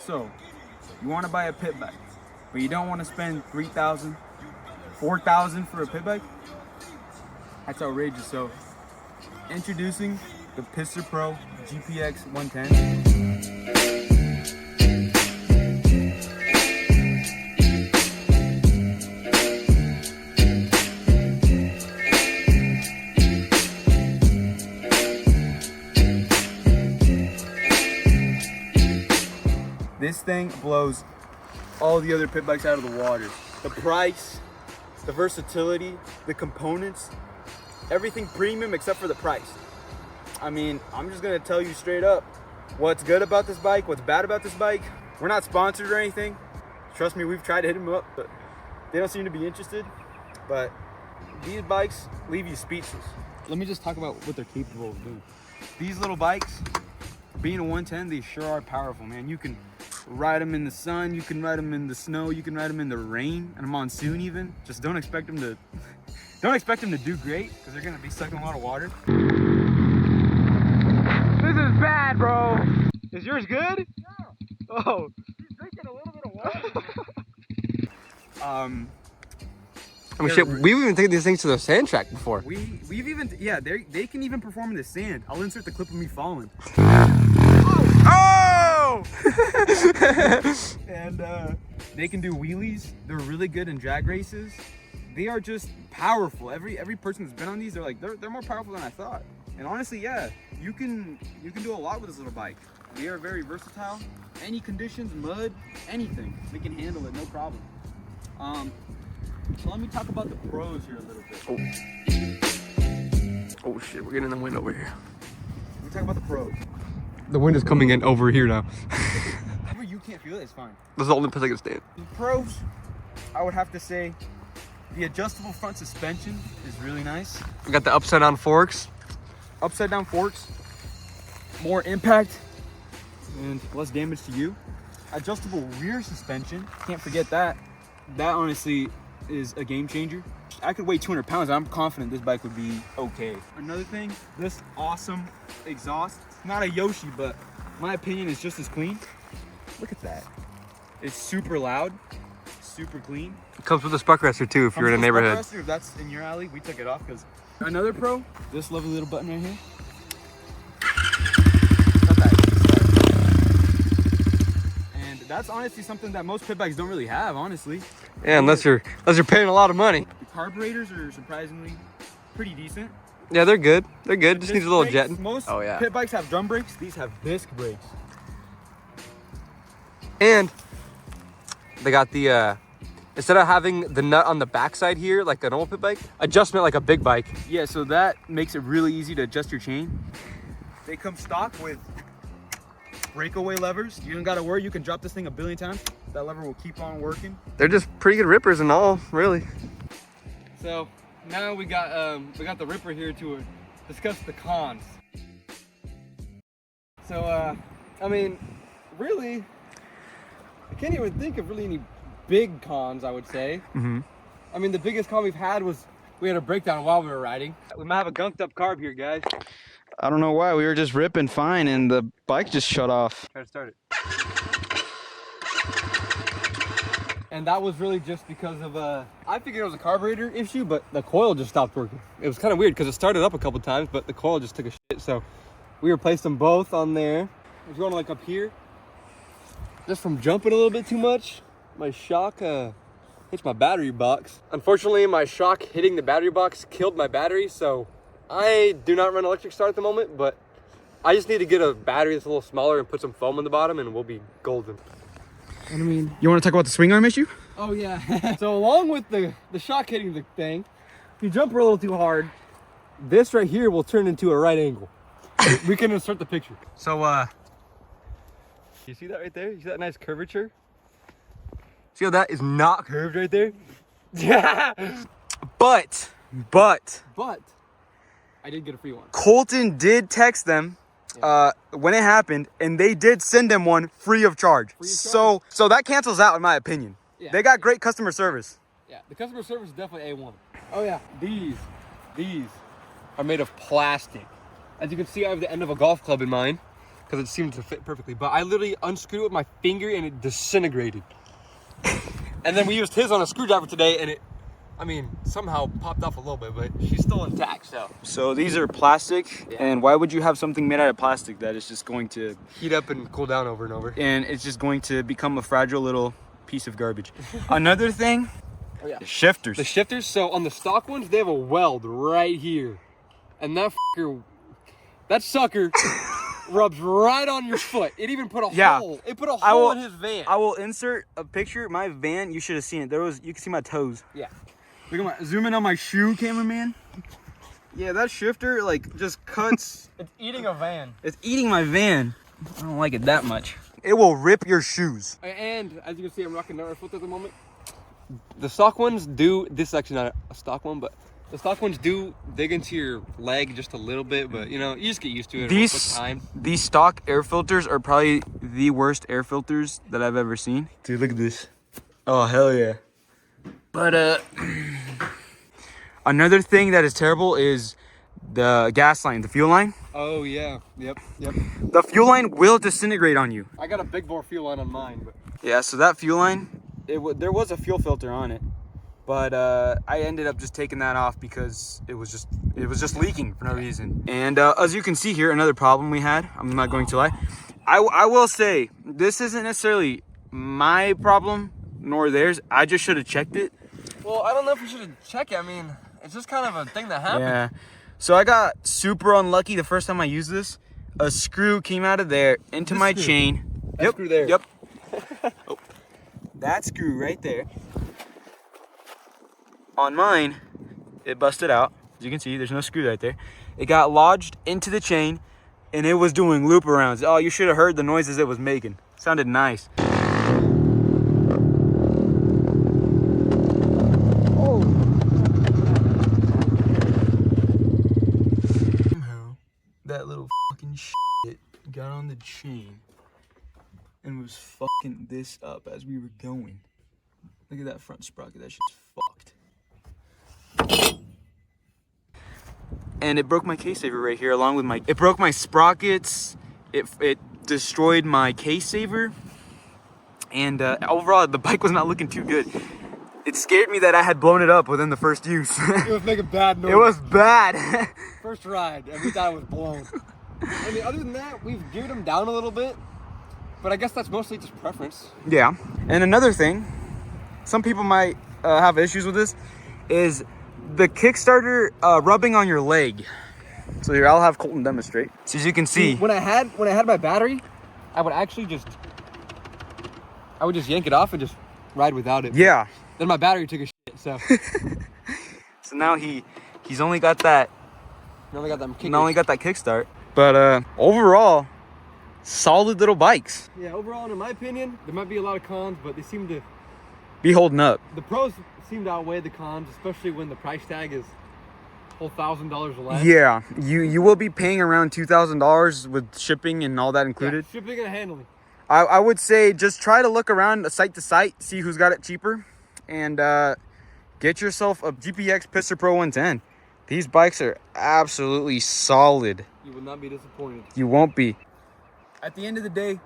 So, you want to buy a pit bike, but you don't want to spend $3,000, $4,000 for a pit bike? That's outrageous. So, introducing the PITSTER Pro GPX 110. This thing blows all the other pit bikes out of the water. The price, the versatility, the components, everything premium except for the price. I mean, I'm just gonna tell you straight up what's good about this bike, what's bad about this bike. We're not sponsored or anything. Trust me, we've tried to hit them up, but they don't seem to be interested. But these bikes leave you speechless. Let me just talk about what they're capable of doing. These little bikes, being a 110, they sure are powerful, man. You can ride them in the sun, you can ride them in the snow, you can ride them in the rain and a monsoon even. Just don't expect them to do great because they're gonna be sucking a lot of water. This is bad, bro. Is yours good? Yeah. Oh. He's drinking a little bit of water. I mean, shit, we've even taken these things to the sand track before. We've even, yeah, they can even perform in the sand. I'll insert the clip of me falling. Oh! And they can do wheelies. They're really good in drag races. They are just powerful. Every person that's been on these, they're more powerful than I thought. And honestly, yeah, you can do a lot with this little bike. They are very versatile. Any conditions, mud, anything, they can handle it, no problem. So let me talk about the pros here a little bit. Oh shit, we're getting the wind over here. Let me talk about the pros. The wind is coming in over here now. You can't feel it, it's fine. This is the only place I can stand. The pros, I would have to say, the adjustable front suspension is really nice. We got the upside down forks. Upside down forks, more impact, and less damage to you. Adjustable rear suspension, can't forget that. That honestly is a game changer. I could weigh 200 pounds. I'm confident this bike would be okay. Another thing, this awesome exhaust. Not a Yoshi, but my opinion is just as clean. Look at that. It's super loud, super clean. It comes with a spark arrestor too if you're in a neighborhood. If that's in your alley, we took it off because another pro, this lovely little button right here. And that's honestly something that most pit bikes don't really have, honestly. Yeah, unless you're paying a lot of money. The carburetors are surprisingly pretty decent. Yeah, they're good. They're good. Just needs a little jetting. Most pit bikes have drum brakes. These have disc brakes. And they got the instead of having the nut on the backside here like a normal pit bike, adjustment like a big bike. Yeah, so that makes it really easy to adjust your chain. They come stock with breakaway levers. You don't gotta worry, you can drop this thing a billion times. That lever will keep on working. They're just pretty good rippers and all, really. So now we got the ripper here to discuss the cons. So I mean, really, I can't even think of really any big cons, I would say. Mm-hmm. I mean, the biggest con we've had was we had a breakdown while we were riding. We might have a gunked up carb here, guys. I don't know why. We were just ripping fine and the bike just shut off. Try to start it. And that was really just because of I figured it was a carburetor issue, but the coil just stopped working. It was kind of weird because it started up a couple times, but the coil just took a shit. So we replaced them both on there. It was going like up here. Just from jumping a little bit too much, my shock hits my battery box. Unfortunately, my shock hitting the battery box killed my battery, so I do not run electric start at the moment, but I just need to get a battery that's a little smaller and put some foam on the bottom and we'll be golden. I mean, you want to talk about the swing arm issue? Oh yeah. So along with the shock hitting the thing, if you jump a little too hard, this right here will turn into a right angle. We can insert the picture. So you see that right there? You see that nice curvature? See how that is not curved right there? Yeah. But I did get a free one. Colton did text them when it happened, and they did send them one free of charge. So that cancels out in my opinion. Yeah. They got great customer service. Yeah, the customer service is definitely A1. Oh yeah, these are made of plastic. As you can see, I have the end of a golf club in mine. because it seemed to fit perfectly. But I literally unscrewed it with my finger and it disintegrated. And then we used his on a screwdriver today, and it, I mean, somehow popped off a little bit, but she's still intact, so. So these are plastic, and why would you have something made out of plastic that is just going to heat up and cool down over and over? And it's just going to become a fragile little piece of garbage. Another thing, the shifters. The shifters, so on the stock ones, they have a weld right here. And that sucker rubs right on your foot. It even put a hole. It put a hole in his van. I will insert a picture. My van, you should have seen it. You can see my toes. Yeah. Look at zoom in on my shoe, cameraman. Yeah, that shifter like just cuts. It's eating a van. It's eating my van. I don't like it that much. It will rip your shoes. And as you can see, I'm rocking another filter at the moment. The stock ones do, this is actually not a stock one, but the stock ones do dig into your leg just a little bit, but you know, you just get used to it with time. These stock air filters are probably the worst air filters that I've ever seen. Dude, look at this. Oh, hell yeah. But another thing that is terrible is the gas line, the fuel line. Oh yeah, yep. The fuel line will disintegrate on you. I got a big bore fuel line on mine, but yeah. So that fuel line, there was a fuel filter on it, but I ended up just taking that off because it was just leaking for no reason. And as you can see here, another problem we had. I'm not going to lie. I will say this isn't necessarily my problem nor theirs. I just should have checked it. Well, I don't know if you should check it. I mean, it's just kind of a thing that happens. Yeah. So I got super unlucky the first time I used this. A screw came out of there into my chain. That screw there. Yep. Oh. That screw right there. On mine, it busted out. As you can see, there's no screw right there. It got lodged into the chain, and it was doing loop arounds. Oh, you should have heard the noises it was making. Sounded nice. That little fucking shit got on the chain and was fucking this up as we were going. Look at that front sprocket, that shit's fucked. And it broke my case saver right here along with it broke my sprockets, it destroyed my case saver, and overall the bike was not looking too good. It scared me that I had blown it up within the first use. It was making bad noise. It was bad. First ride, and we thought it was blown. I mean, other than that, we've geared them down a little bit, but I guess that's mostly just preference. Yeah, and another thing, some people might have issues with this, is the Kickstarter rubbing on your leg. So here, I'll have Colton demonstrate. So as you can see, when I had my battery, I would actually just yank it off and just ride without it. Yeah. Then my battery took a shit, so. So now he's only got that. You only got that kick. Only got that kickstart. But overall, solid little bikes. Yeah, overall, in my opinion, there might be a lot of cons, but they seem to be holding up. The pros seem to outweigh the cons, especially when the price tag is a whole $1,000 less. Yeah, you will be paying around $2,000 with shipping and all that included. Yeah, shipping and handling. I would say just try to look around site to site, see who's got it cheaper, and get yourself a GPX PITSTER Pro 110. These bikes are absolutely solid. You will not be disappointed. You won't be. At the end of the day,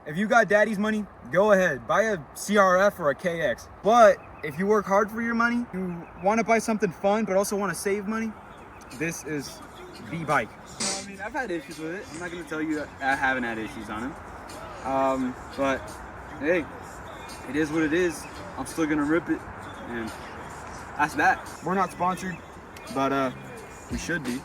if you got daddy's money, go ahead. Buy a CRF or a KX. But if you work hard for your money, you want to buy something fun but also want to save money, this is the bike. I mean, I've had issues with it. I'm not going to tell you that I haven't had issues on it. But hey, it is what it is. I'm still going to rip it. And that's that. We're not sponsored, but we should be.